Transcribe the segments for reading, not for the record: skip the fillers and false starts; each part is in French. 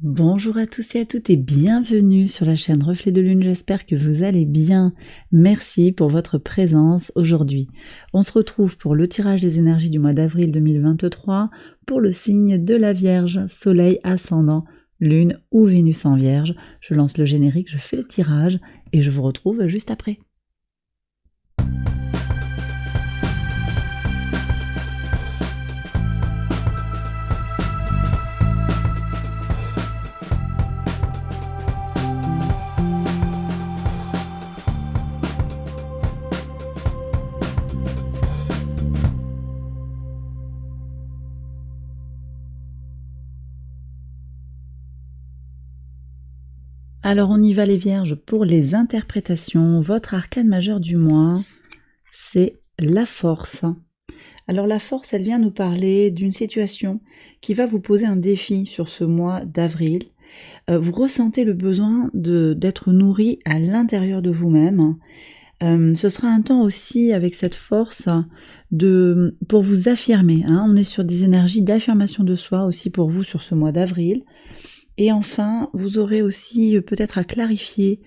Bonjour à tous et à toutes et bienvenue sur la chaîne Reflet de Lune, j'espère que vous allez bien. Merci pour votre présence aujourd'hui. On se retrouve pour le tirage des énergies du mois d'avril 2023 pour le signe de la Vierge, Soleil ascendant, Lune ou Vénus en Vierge. Je lance le générique, je fais le tirage et je vous retrouve juste après. Alors on y va les Vierges pour les interprétations. Votre arcane majeur du mois, c'est la force. Alors la force, elle vient nous parler d'une situation qui va vous poser un défi sur ce mois d'avril. Vous ressentez le besoin d'être nourri à l'intérieur de vous-même. Ce sera un temps aussi avec cette force pour vous affirmer. On est sur des énergies d'affirmation de soi aussi pour vous sur ce mois d'avril. Et enfin, vous aurez aussi peut-être à clarifier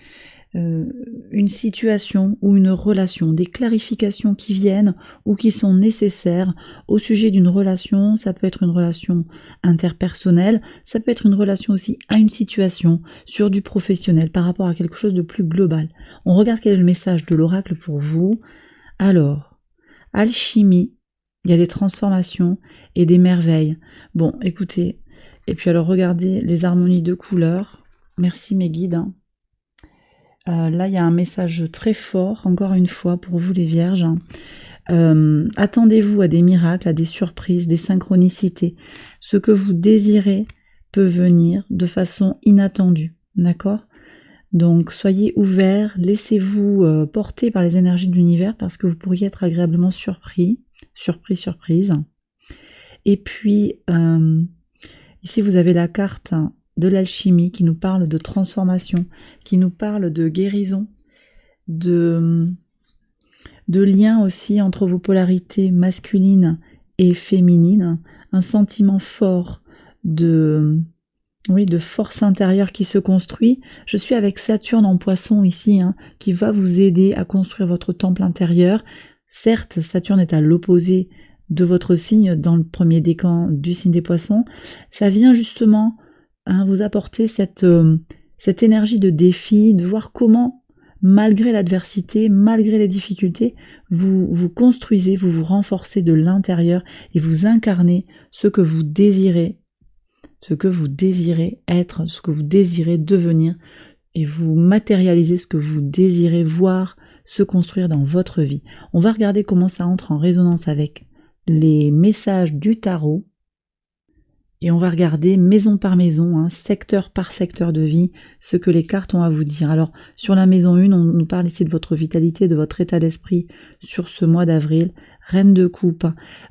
une situation ou une relation, des clarifications qui viennent ou qui sont nécessaires au sujet d'une relation. Ça peut être une relation interpersonnelle, ça peut être une relation aussi à une situation sur du professionnel par rapport à quelque chose de plus global. On regarde quel est le message de l'oracle pour vous. Alors, alchimie, il y a des transformations et des merveilles. Bon, écoutez, et puis alors regardez les harmonies de couleurs. Merci mes guides. Là, il y a un message très fort, encore une fois, pour vous les Vierges. Attendez-vous à des miracles, à des surprises, des synchronicités. Ce que vous désirez peut venir de façon inattendue, d'accord ? Donc, soyez ouverts, laissez-vous porter par les énergies de l'univers parce que vous pourriez être agréablement surprise. Et puis, ici, vous avez la carte de l'alchimie qui nous parle de transformation, qui nous parle de guérison, de lien aussi entre vos polarités masculines et féminines, un sentiment fort de force intérieure qui se construit. Je suis avec Saturne en Poisson ici, qui va vous aider à construire votre temple intérieur. Certes, Saturne est à l'opposé de votre signe dans le premier décan du signe des Poissons. Ça vient justement vous apporter cette énergie de défi, de voir comment, malgré l'adversité, malgré les difficultés, vous construisez, vous renforcez de l'intérieur et vous incarnez ce que vous désirez être, ce que vous désirez devenir, et vous matérialisez ce que vous désirez voir se construire dans votre vie. On va regarder comment ça entre en résonance avec les messages du tarot. Et on va regarder maison par maison, secteur par secteur de vie, ce que les cartes ont à vous dire. Alors, sur la maison 1, on nous parle ici de votre vitalité, de votre état d'esprit sur ce mois d'avril. Reine de coupe,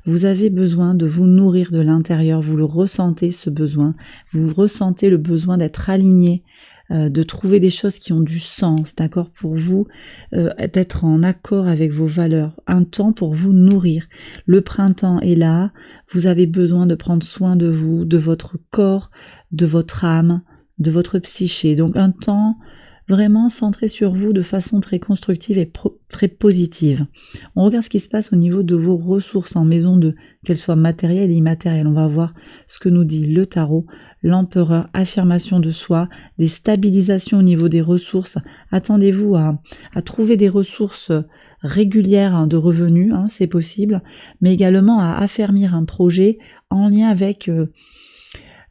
vous avez besoin de vous nourrir de l'intérieur, vous le ressentez ce besoin, vous ressentez le besoin d'être aligné, de trouver des choses qui ont du sens, d'accord, pour vous, d'être en accord avec vos valeurs, un temps pour vous nourrir. Le printemps est là, vous avez besoin de prendre soin de vous, de votre corps, de votre âme, de votre psyché. Donc un temps vraiment centré sur vous de façon très constructive et très positive. On regarde ce qui se passe au niveau de vos ressources en maison 2, qu'elles soient matérielles et immatérielles. On va voir ce que nous dit le tarot, l'empereur, affirmation de soi, des stabilisations au niveau des ressources. Attendez-vous à trouver des ressources régulières de revenus, c'est possible, mais également à affermir un projet en lien avec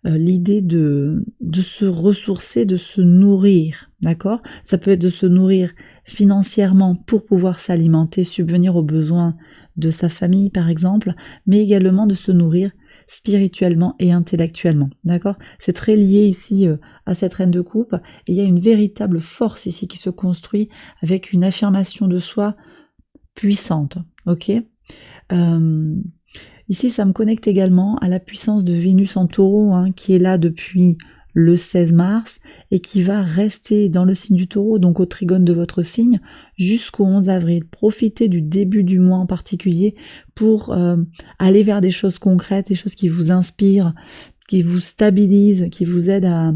l'idée de se ressourcer, de se nourrir, d'accord ? Ça peut être de se nourrir financièrement pour pouvoir s'alimenter, subvenir aux besoins de sa famille par exemple, mais également de se nourrir spirituellement et intellectuellement, d'accord ? C'est très lié ici à cette reine de coupe, et il y a une véritable force ici qui se construit avec une affirmation de soi puissante, ok ? Ici, ça me connecte également à la puissance de Vénus en Taureau, qui est là depuis le 16 mars et qui va rester dans le signe du Taureau, donc au trigone de votre signe, jusqu'au 11 avril. Profitez du début du mois en particulier pour aller vers des choses concrètes, des choses qui vous inspirent, qui vous stabilise, qui vous aide à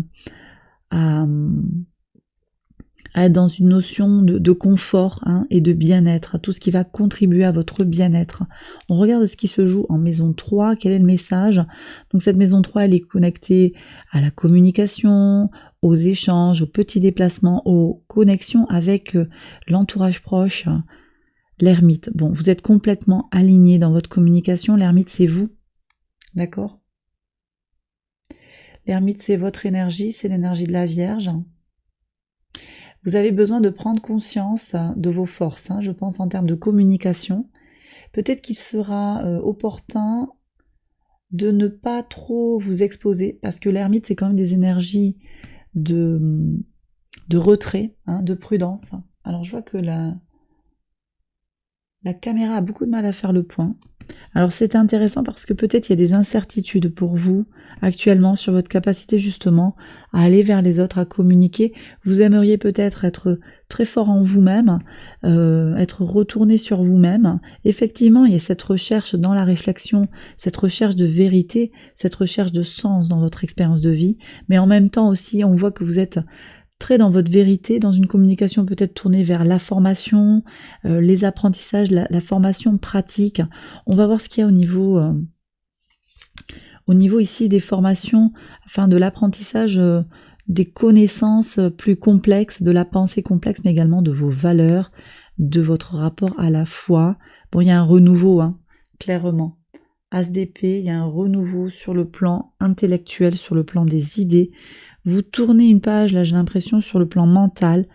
être dans une notion de confort et de bien-être, tout ce qui va contribuer à votre bien-être. On regarde ce qui se joue en maison 3, quel est le message. Donc cette maison 3, elle est connectée à la communication, aux échanges, aux petits déplacements, aux connexions avec l'entourage proche, l'ermite. Bon, vous êtes complètement aligné dans votre communication, l'ermite c'est vous, d'accord? L'ermite c'est votre énergie, c'est l'énergie de la Vierge. Vous avez besoin de prendre conscience de vos forces, je pense en termes de communication. Peut-être qu'il sera opportun de ne pas trop vous exposer, parce que l'ermite, c'est quand même des énergies de retrait, de prudence. Alors je vois que la caméra a beaucoup de mal à faire le point. Alors c'est intéressant parce que peut-être il y a des incertitudes pour vous actuellement sur votre capacité justement à aller vers les autres, à communiquer. Vous aimeriez peut-être être très fort en vous-même, être retourné sur vous-même. Effectivement, il y a cette recherche dans la réflexion, cette recherche de vérité, cette recherche de sens dans votre expérience de vie, mais en même temps aussi on voit que vous êtes très dans votre vérité, dans une communication peut-être tournée vers la formation, les apprentissages, la formation pratique. On va voir ce qu'il y a au niveau ici des formations, enfin de l'apprentissage des connaissances plus complexes, de la pensée complexe, mais également de vos valeurs, de votre rapport à la foi. Bon, il y a un renouveau, clairement. As d'épée, il y a un renouveau sur le plan intellectuel, sur le plan des idées. Vous tournez une page, là j'ai l'impression, sur le plan mental.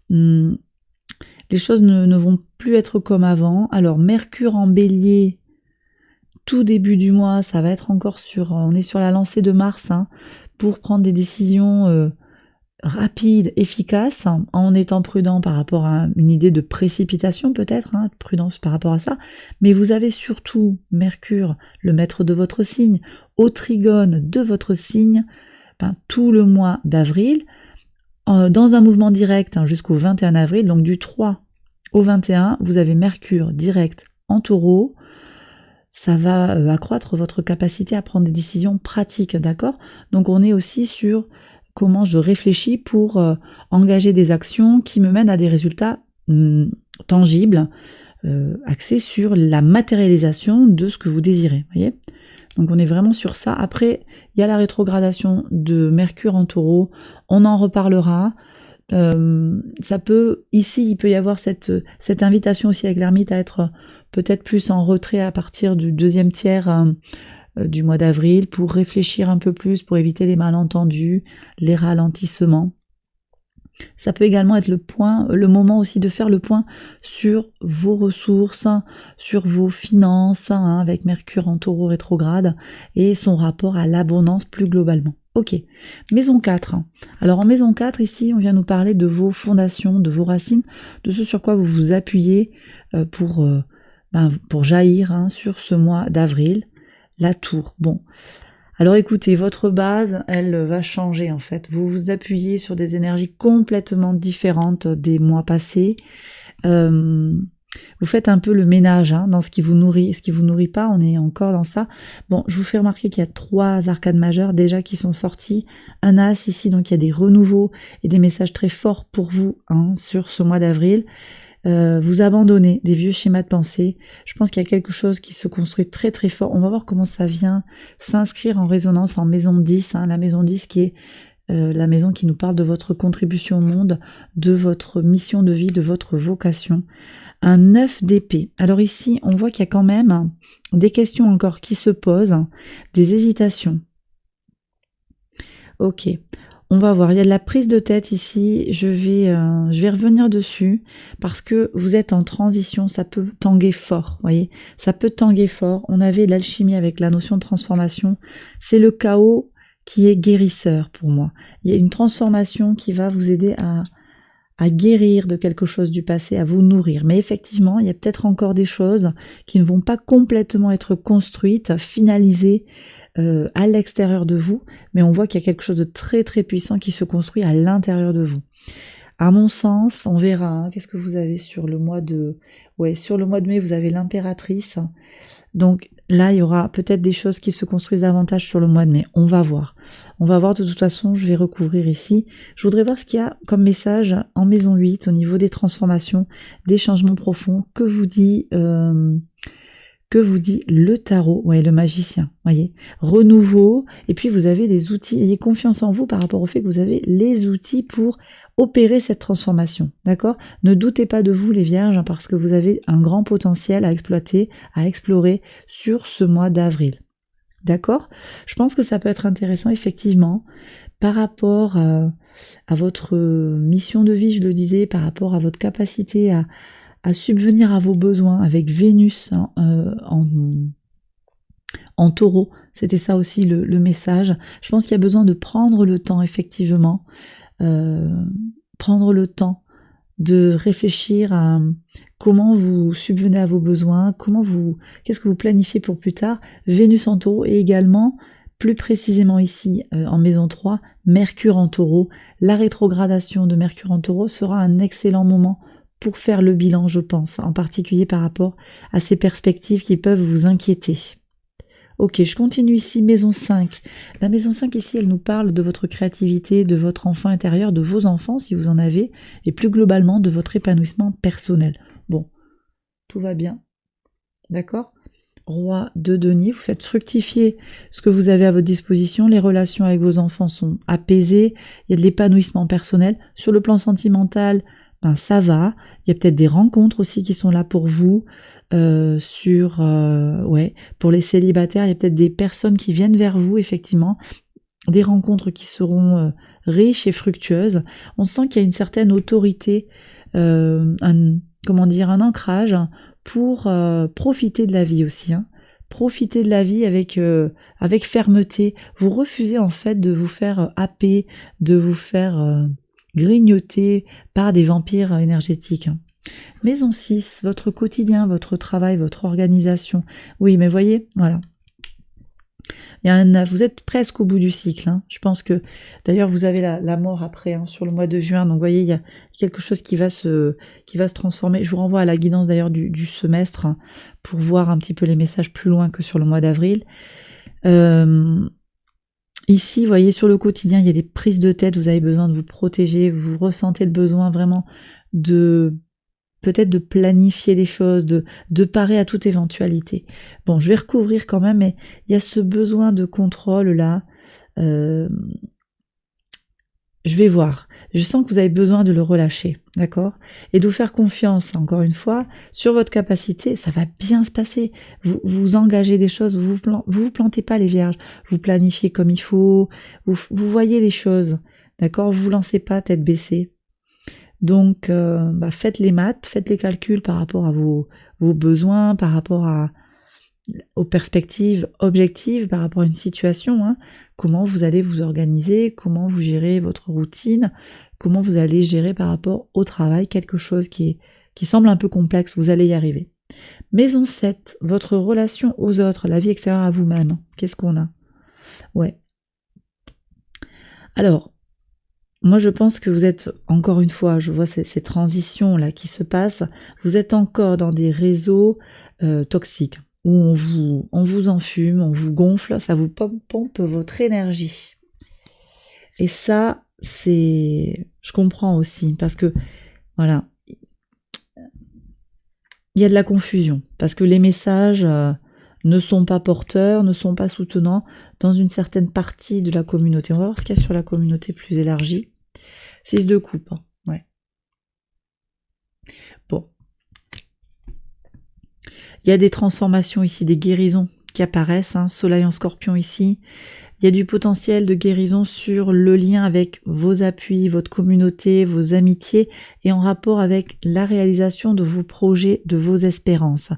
Les choses ne vont plus être comme avant. Alors Mercure en Bélier, tout début du mois, ça va être encore on est sur la lancée de Mars, pour prendre des décisions rapides, efficaces, en étant prudent par rapport à une idée de précipitation peut-être, prudence par rapport à ça. Mais vous avez surtout Mercure, le maître de votre signe, au trigone de votre signe, tout le mois d'avril, dans un mouvement direct jusqu'au 21 avril, donc du 3 au 21, vous avez Mercure direct en Taureau. Ça va accroître votre capacité à prendre des décisions pratiques, d'accord? Donc on est aussi sur comment je réfléchis pour engager des actions qui me mènent à des résultats tangibles, axés sur la matérialisation de ce que vous désirez, voyez? Donc on est vraiment sur ça. Après, il y a la rétrogradation de Mercure en Taureau, on en reparlera. Ça peut, ici, il peut y avoir cette invitation aussi avec l'ermite à être peut-être plus en retrait à partir du deuxième tiers du mois d'avril pour réfléchir un peu plus, pour éviter les malentendus, les ralentissements. Ça peut également être le moment aussi de faire le point sur vos ressources, sur vos finances, avec Mercure en Taureau rétrograde, et son rapport à l'abondance plus globalement. Ok, maison 4. Alors en maison 4, ici, on vient nous parler de vos fondations, de vos racines, de ce sur quoi vous vous appuyez pour jaillir sur ce mois d'avril. La tour, bon. Alors écoutez, votre base, elle va changer en fait. Vous vous appuyez sur des énergies complètement différentes des mois passés. Vous faites un peu le ménage dans ce qui vous nourrit et ce qui vous nourrit pas. On est encore dans ça. Bon, je vous fais remarquer qu'il y a 3 arcades majeures déjà qui sont sorties. Un as ici, donc il y a des renouveaux et des messages très forts pour vous sur ce mois d'avril. Vous abandonnez des vieux schémas de pensée. Je pense qu'il y a quelque chose qui se construit très très fort. On va voir comment ça vient s'inscrire en résonance en maison 10, la maison 10 qui est la maison qui nous parle de votre contribution au monde, de votre mission de vie, de votre vocation. Un 9 d'épée. Alors ici, on voit qu'il y a quand même des questions encore qui se posent, des hésitations. Ok. On va voir, il y a de la prise de tête ici, je vais revenir dessus, parce que vous êtes en transition, ça peut tanguer fort, voyez, ça peut tanguer fort. On avait l'alchimie avec la notion de transformation, c'est le chaos qui est guérisseur pour moi. Il y a une transformation qui va vous aider à guérir de quelque chose du passé, à vous nourrir. Mais effectivement, il y a peut-être encore des choses qui ne vont pas complètement être construites, finalisées, à l'extérieur de vous, mais on voit qu'il y a quelque chose de très très puissant qui se construit à l'intérieur de vous. À mon sens, on verra, hein, qu'est-ce que vous avez sur le mois de... Ouais, sur le mois de mai, vous avez l'impératrice. Donc là, il y aura peut-être des choses qui se construisent davantage sur le mois de mai. On va voir. On va voir, de toute façon, je vais recouvrir ici. Je voudrais voir ce qu'il y a comme message en maison 8 au niveau des transformations, des changements profonds. Que vous dit le tarot, ouais, le magicien, voyez, renouveau, et puis vous avez des outils, ayez confiance en vous par rapport au fait que vous avez les outils pour opérer cette transformation, d'accord? Ne doutez pas de vous les vierges, parce que vous avez un grand potentiel à exploiter, à explorer sur ce mois d'avril, d'accord? Je pense que ça peut être intéressant, effectivement, par rapport à votre mission de vie, je le disais, par rapport à votre capacité à subvenir à vos besoins avec Vénus en taureau. C'était ça aussi le message. Je pense qu'il y a besoin de prendre le temps, effectivement, prendre le temps de réfléchir à comment vous subvenez à vos besoins, qu'est-ce que vous planifiez pour plus tard. Vénus en taureau et également, plus précisément ici, en maison 3, Mercure en taureau. La rétrogradation de Mercure en taureau sera un excellent moment pour faire le bilan, je pense, en particulier par rapport à ces perspectives qui peuvent vous inquiéter. Ok, je continue ici, maison 5. La maison 5 ici, elle nous parle de votre créativité, de votre enfant intérieur, de vos enfants si vous en avez, et plus globalement de votre épanouissement personnel. Bon, tout va bien, d'accord ? Roi de denier, vous faites fructifier ce que vous avez à votre disposition, les relations avec vos enfants sont apaisées, il y a de l'épanouissement personnel. Sur le plan sentimental, ben ça va, il y a peut-être des rencontres aussi qui sont là pour vous, pour les célibataires, il y a peut-être des personnes qui viennent vers vous, effectivement, des rencontres qui seront riches et fructueuses. On sent qu'il y a une certaine autorité, un ancrage pour profiter de la vie aussi, hein. Profiter de la vie avec fermeté. Vous refusez en fait de vous faire happer, de vous faire grignoter par des vampires énergétiques. Maison 6, votre quotidien, votre travail, votre organisation. Oui, mais voyez, voilà. Vous êtes presque au bout du cycle, hein. Je pense que, d'ailleurs, vous avez la mort après, hein, sur le mois de juin. Donc, vous voyez, il y a quelque chose qui va se transformer. Je vous renvoie à la guidance, d'ailleurs, du semestre, hein, pour voir un petit peu les messages plus loin que sur le mois d'avril. Ici, vous voyez, sur le quotidien, il y a des prises de tête, vous avez besoin de vous protéger, vous ressentez le besoin vraiment peut-être de planifier les choses, de parer à toute éventualité. Bon, je vais recouvrir quand même, mais il y a ce besoin de contrôle là. Je vais voir. Je sens que vous avez besoin de le relâcher, d'accord ? Et de vous faire confiance, encore une fois, sur votre capacité. Ça va bien se passer. Vous engagez des choses, vous plantez pas les vierges. Vous planifiez comme il faut. Vous voyez les choses, d'accord ? Vous lancez pas tête baissée. Donc, faites les maths, faites les calculs par rapport à vos besoins, par rapport aux perspectives objectives, par rapport à une situation, hein. Comment vous allez vous organiser, comment vous gérez votre routine, comment vous allez gérer par rapport au travail, quelque chose qui semble un peu complexe, vous allez y arriver. Maison 7, votre relation aux autres, la vie extérieure à vous-même, qu'est-ce qu'on a ? Ouais. Alors, moi je pense que vous êtes, encore une fois, je vois ces transitions là qui se passent, vous êtes encore dans des réseaux toxiques, où on vous enfume, on vous gonfle, ça vous pompe votre énergie. Et ça, je comprends aussi, parce que, voilà, il y a de la confusion, parce que les messages ne sont pas porteurs, ne sont pas soutenants dans une certaine partie de la communauté. On va voir ce qu'il y a sur la communauté plus élargie. 6 de coupe, hein. Ouais. Bon. Il y a des transformations ici, des guérisons qui apparaissent, hein. Soleil en Scorpion ici. Il y a du potentiel de guérison sur le lien avec vos appuis, votre communauté, vos amitiés et en rapport avec la réalisation de vos projets, de vos espérances.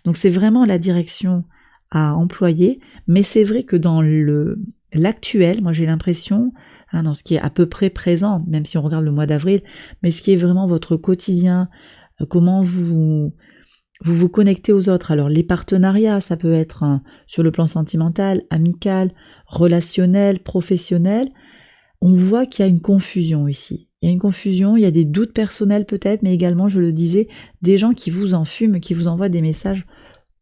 Donc c'est vraiment la direction à employer, mais c'est vrai que dans l'actuel, moi j'ai l'impression, hein, dans ce qui est à peu près présent, même si on regarde le mois d'avril, mais ce qui est vraiment votre quotidien, comment vous connectez aux autres. Alors les partenariats, ça peut être sur le plan sentimental, amical, relationnel, professionnel. On voit qu'il y a une confusion ici. Il y a une confusion, il y a des doutes personnels peut-être, mais également, je le disais, des gens qui vous enfument, qui vous envoient des messages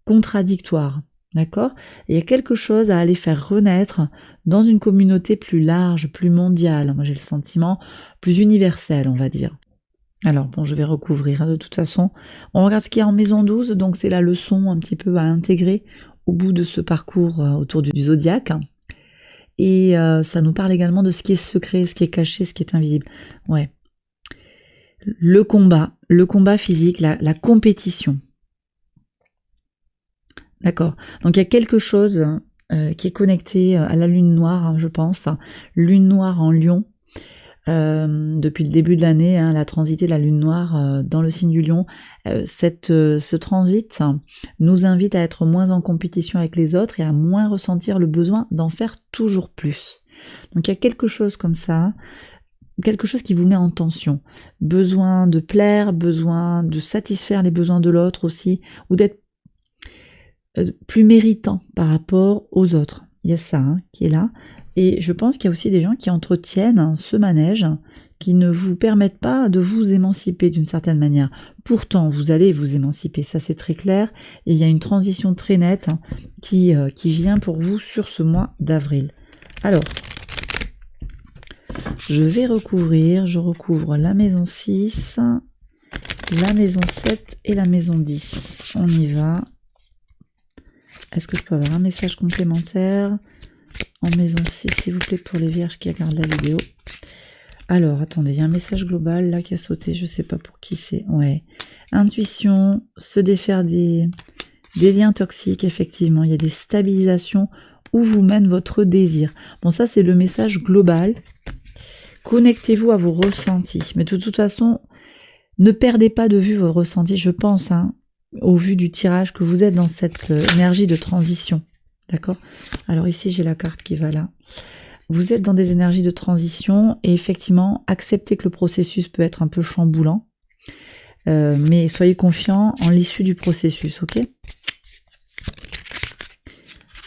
contradictoires. D'accord? Et il y a quelque chose à aller faire renaître dans une communauté plus large, plus mondiale. Moi, j'ai le sentiment plus universel, on va dire. Alors, bon, je vais recouvrir. De toute façon, on regarde ce qu'il y a en maison 12. Donc, c'est la leçon un petit peu à intégrer au bout de ce parcours autour du zodiaque. Et ça nous parle également de ce qui est secret, ce qui est caché, ce qui est invisible. Ouais. Le combat physique, la compétition. D'accord. Donc il y a quelque chose qui est connecté à la lune noire, hein, je pense. Lune noire en Lion. Depuis le début de l'année, la transité de la lune noire dans le signe du Lion. Ce transit nous invite à être moins en compétition avec les autres et à moins ressentir le besoin d'en faire toujours plus. Donc il y a quelque chose comme ça, quelque chose qui vous met en tension. Besoin de plaire, besoin de satisfaire les besoins de l'autre aussi, ou d'être plus méritant par rapport aux autres. Il y a ça qui est là. Et je pense qu'il y a aussi des gens qui entretiennent ce manège, qui ne vous permettent pas de vous émanciper d'une certaine manière. Pourtant, vous allez vous émanciper, ça c'est très clair. Et il y a une transition très nette qui vient pour vous sur ce mois d'avril. Alors, je vais recouvrir, je recouvre la maison 6, la maison 7 et la maison 10. On y va. Est-ce que je peux avoir un message complémentaire en maison 6, s'il vous plaît, pour les vierges qui regardent la vidéo? Alors, attendez, il y a un message global là qui a sauté, je sais pas pour qui c'est. Ouais. Intuition, se défaire des liens toxiques, effectivement. Il y a des stabilisations où vous mène votre désir. Bon, ça, c'est le message global. Connectez-vous à vos ressentis. Mais de toute façon, ne perdez pas de vue vos ressentis, je pense, au vu du tirage, que vous êtes dans cette énergie de transition. D'accord? Alors ici, j'ai la carte qui va là. Vous êtes dans des énergies de transition et effectivement, acceptez que le processus peut être un peu chamboulant. Mais soyez confiants en l'issue du processus, ok?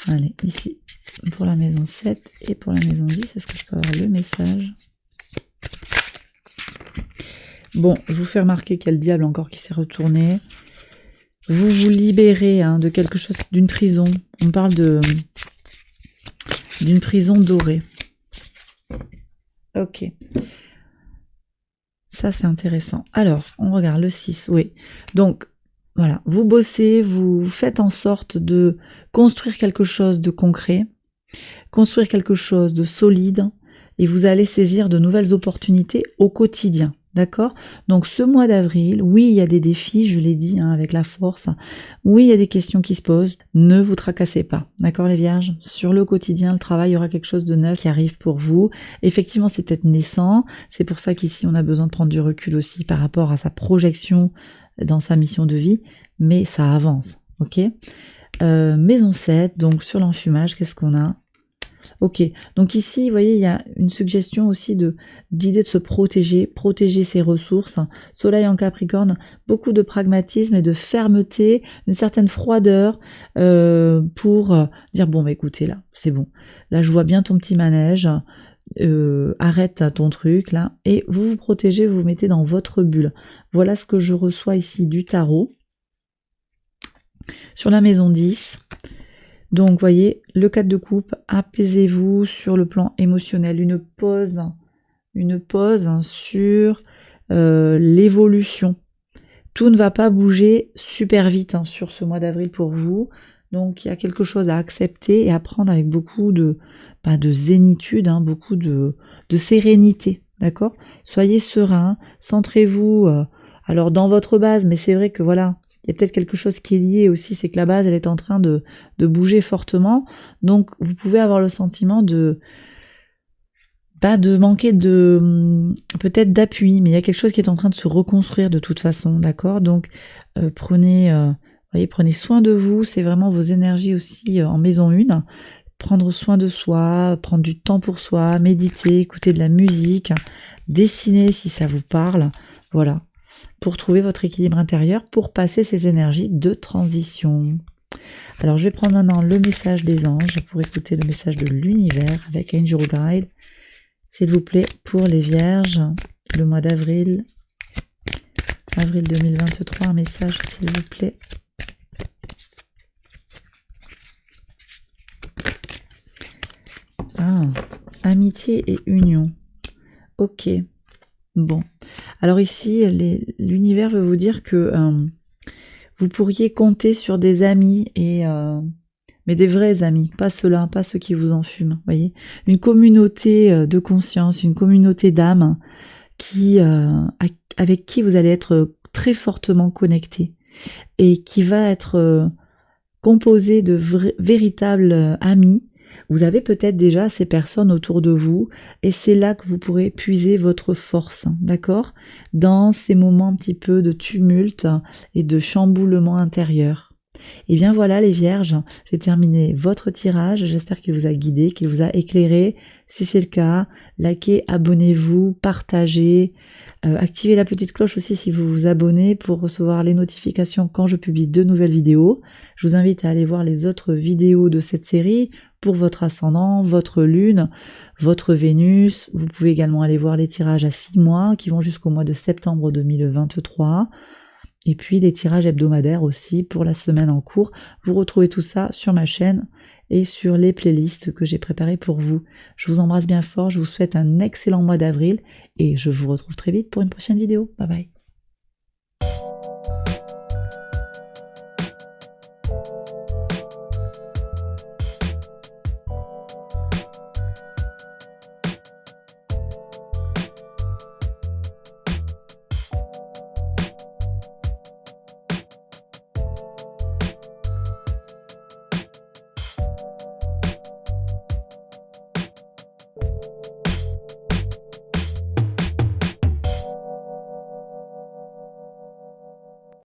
Allez, ici, pour la maison 7 et pour la maison 10, est-ce que je peux avoir le message? Bon, je vous fais remarquer qu'il y a le diable encore qui s'est retourné. Vous vous libérez de quelque chose, d'une prison. On parle d'une prison dorée. Ok. Ça, c'est intéressant. Alors, on regarde le 6, oui. Donc, voilà, vous bossez, vous faites en sorte de construire quelque chose de concret, construire quelque chose de solide, et vous allez saisir de nouvelles opportunités au quotidien. D'accord? Donc ce mois d'avril, oui, il y a des défis, je l'ai dit, avec la force. Oui, il y a des questions qui se posent. Ne vous tracassez pas. D'accord, les vierges? Sur le quotidien, le travail, il y aura quelque chose de neuf qui arrive pour vous. Effectivement, c'est peut-être naissant. C'est pour ça qu'ici, on a besoin de prendre du recul aussi par rapport à sa projection dans sa mission de vie. Mais ça avance. Ok? Maison 7, donc sur l'enfumage, qu'est-ce qu'on a? Ok, donc ici, vous voyez, il y a une suggestion aussi d'idée de se protéger ses ressources. Soleil en Capricorne, beaucoup de pragmatisme et de fermeté, une certaine froideur pour dire, bon, bah, écoutez, là, c'est bon. Là, je vois bien ton petit manège, arrête ton truc, là, et vous vous protégez, vous vous mettez dans votre bulle. Voilà ce que je reçois ici du tarot. Sur la maison 10... Donc, vous voyez, le 4 de coupe, apaisez-vous sur le plan émotionnel, une pause sur l'évolution. Tout ne va pas bouger super vite sur ce mois d'avril pour vous. Donc, il y a quelque chose à accepter et à prendre avec beaucoup de zénitude, beaucoup de sérénité, d'accord? Soyez serein, centrez-vous alors dans votre base, mais c'est vrai que voilà, il y a peut-être quelque chose qui est lié aussi, c'est que la base, elle est en train de bouger fortement. Donc, vous pouvez avoir le sentiment de manquer peut-être d'appui, mais il y a quelque chose qui est en train de se reconstruire de toute façon, d'accord? Donc, prenez soin de vous. C'est vraiment vos énergies aussi en maison 1. Prendre soin de soi, prendre du temps pour soi, méditer, écouter de la musique, dessiner si ça vous parle. Voilà. Pour trouver votre équilibre intérieur, pour passer ces énergies de transition. Alors, je vais prendre maintenant le message des anges pour écouter le message de l'univers avec Angel Guide. S'il vous plaît, pour les vierges le mois d'avril. Avril 2023, un message s'il vous plaît. Ah, amitié et union. Ok. Bon. Alors ici, l'univers veut vous dire que vous pourriez compter sur des amis mais des vrais amis, pas ceux-là, pas ceux qui vous enfument, voyez. Une communauté de conscience, une communauté d'âme avec qui vous allez être très fortement connecté et qui va être composée de véritables amis. Vous avez peut-être déjà ces personnes autour de vous et c'est là que vous pourrez puiser votre force, d'accord? Dans ces moments un petit peu de tumulte et de chamboulement intérieur. Et bien voilà les vierges, j'ai terminé votre tirage, j'espère qu'il vous a guidé, qu'il vous a éclairé. Si c'est le cas, likez, abonnez-vous, partagez, activez la petite cloche aussi si vous vous abonnez pour recevoir les notifications quand je publie de nouvelles vidéos. Je vous invite à aller voir les autres vidéos de cette série pour votre ascendant, votre lune, votre Vénus. Vous pouvez également aller voir les tirages à 6 mois qui vont jusqu'au mois de septembre 2023. Et puis les tirages hebdomadaires aussi pour la semaine en cours. Vous retrouvez tout ça sur ma chaîne et sur les playlists que j'ai préparées pour vous. Je vous embrasse bien fort, je vous souhaite un excellent mois d'avril et je vous retrouve très vite pour une prochaine vidéo. Bye bye.